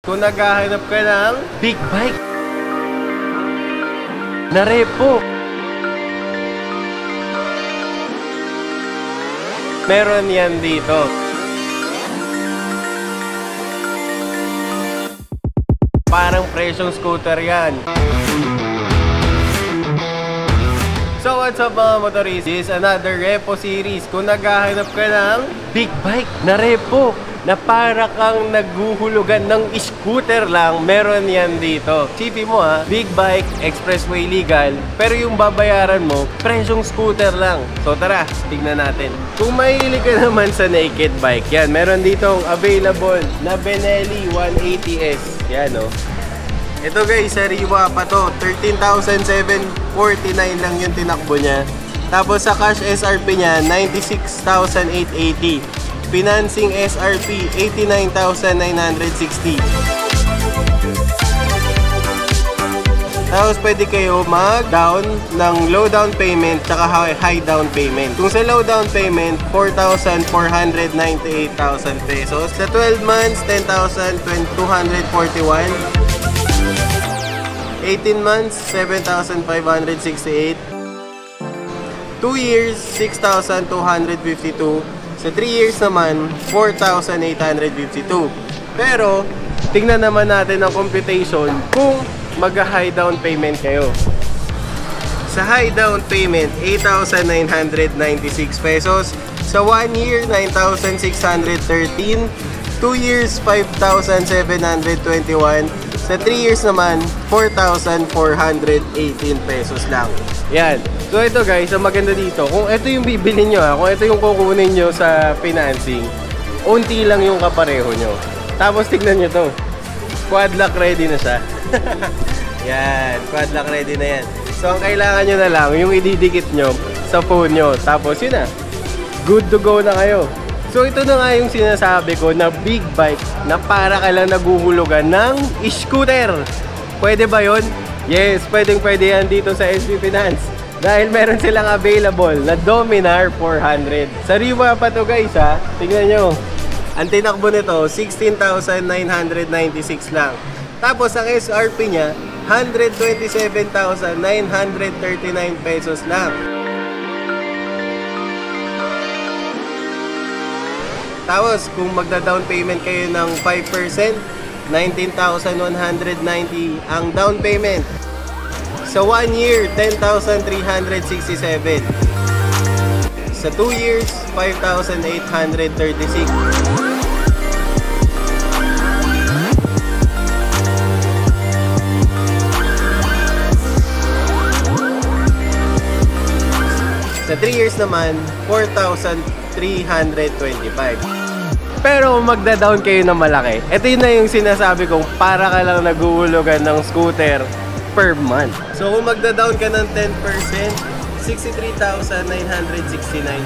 Kung naghahanap ka ng big bike na repo, meron yan dito. Parang presyong scooter yan. So what's up mga motorists? This is another repo series. Kung naghahanap ka ng big bike na repo na para kang naghuhulugan ng scooter lang, meron yan dito. Sipin mo ha, big bike, expressway legal, pero yung babayaran mo, presyong scooter lang. So tara, tignan natin. Kung mahilig ka naman sa naked bike, yan, meron ditong available na Benelli 180S. Yan o. Ito guys, sariwa pa to. 13,749 lang yung tinakbo niya. Tapos sa cash SRP niya, 96,880. Financing SRP, 89,960. Tapos pwede kayo mag-down ng low down payment tsaka high down payment. Kung sa low down payment, 4,498,000 pesos. Sa 12 months, 10,241. 18 months, 7,568. 2 years, 6,252. Sa 3 years naman, 4,852. Pero, tingnan naman natin ang computation kung mag-high down payment kayo. Sa high down payment, 8,996 pesos. Sa 1 year, 9,613. 2 years, 5,721. Sa 3 years naman, 4,418 pesos lang. Yan. So ito guys, ang maganda dito, kung ito yung bibili nyo kung ito yung kukunin nyo sa financing, unti lang yung kapareho nyo. Tapos tignan nyo to, quad lock ready na siya. Yan, quad lock ready na yan. So ang kailangan nyo na lang, yung ididikit nyo sa phone nyo. Tapos yun na, good to go na kayo. So ito na nga yung sinasabi ko na big bike na para ka lang naguhulugan ng scooter. Pwede ba yun? Yes, pwede yan dito sa SB Finance. Dahil meron silang available na Dominar 400. Sariwa pa to guys ha. Tingnan nyo. Ang tinakbo nito, 16,996 lang. Tapos ang SRP niya, 127,939 pesos lang. Tapos kung magda-down payment kayo ng 5%, 19,190 ang down payment. Sa 1 year, 10,367. Sa 2 years, 5,836. Sa 3 years naman, 4,325. Pero magda-down kayo ng malaki. Ito yun na yung sinasabi kong para ka lang naguhulugan ng scooter per month. So kung magda-down ka ng 10%, 63,969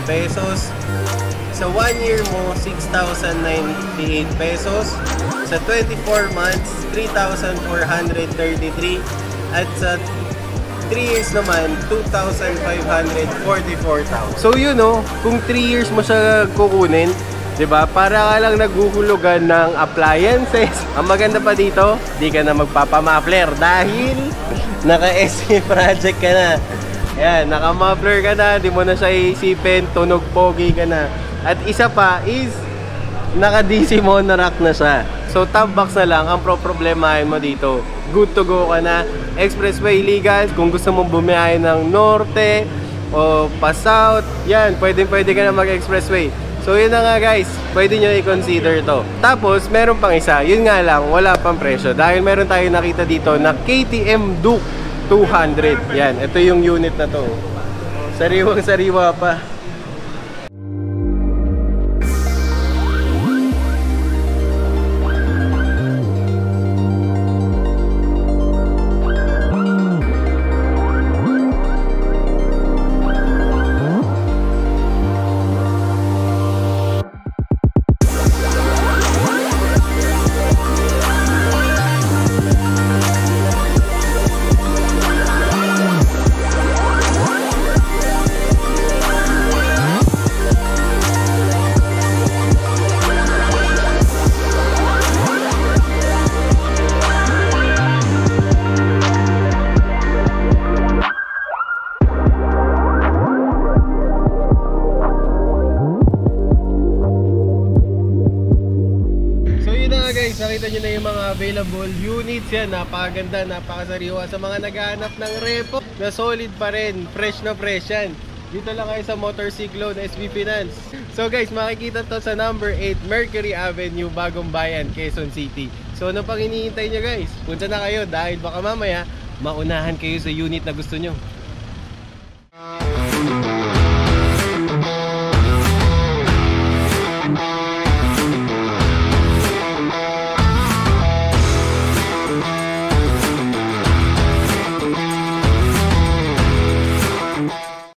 pesos. Sa 1 year mo, 6,098 pesos. Sa 24 months, 3,433. At sa 3 years naman, 2,544,000. So yun kung 3 years mo siya kukunin, diba? Para ka lang naghuhulugan ng appliances. Ang maganda pa dito, di ka na magpapamafler dahil naka-SC project ka na. Yan, naka-muffler ka na, di mo na siya iisipin, tunog pogi ka na. At isa pa is, naka-DC monorack na siya. So top box na lang ang problemahin mo dito. Good to go ka na. Expressway legal, kung gusto mong bumiyahe ng norte o pa-south, yan, pwede ka na mag-expressway. So yun na nga guys, pwede nyo i-consider to. Tapos meron pang isa, yun nga lang, wala pang presyo. Dahil meron tayo nakita dito na KTM Duke 200. Yan, ito yung unit na to. Sariwang sariwa pa. guys, nakita nyo na yung mga available units yan. Napakaganda, napakasariwa. Sa mga naghahanap ng repo na solid pa rin, fresh na fresh yan. Dito lang kayo sa Motorsiklo na SB Finance. So guys, makikita to sa number 8 Mercury Avenue, Bagong Bayan, Quezon City. So ano pang hinihintay nyo guys? Punta na kayo dahil baka mamaya maunahan kayo sa unit na gusto nyo.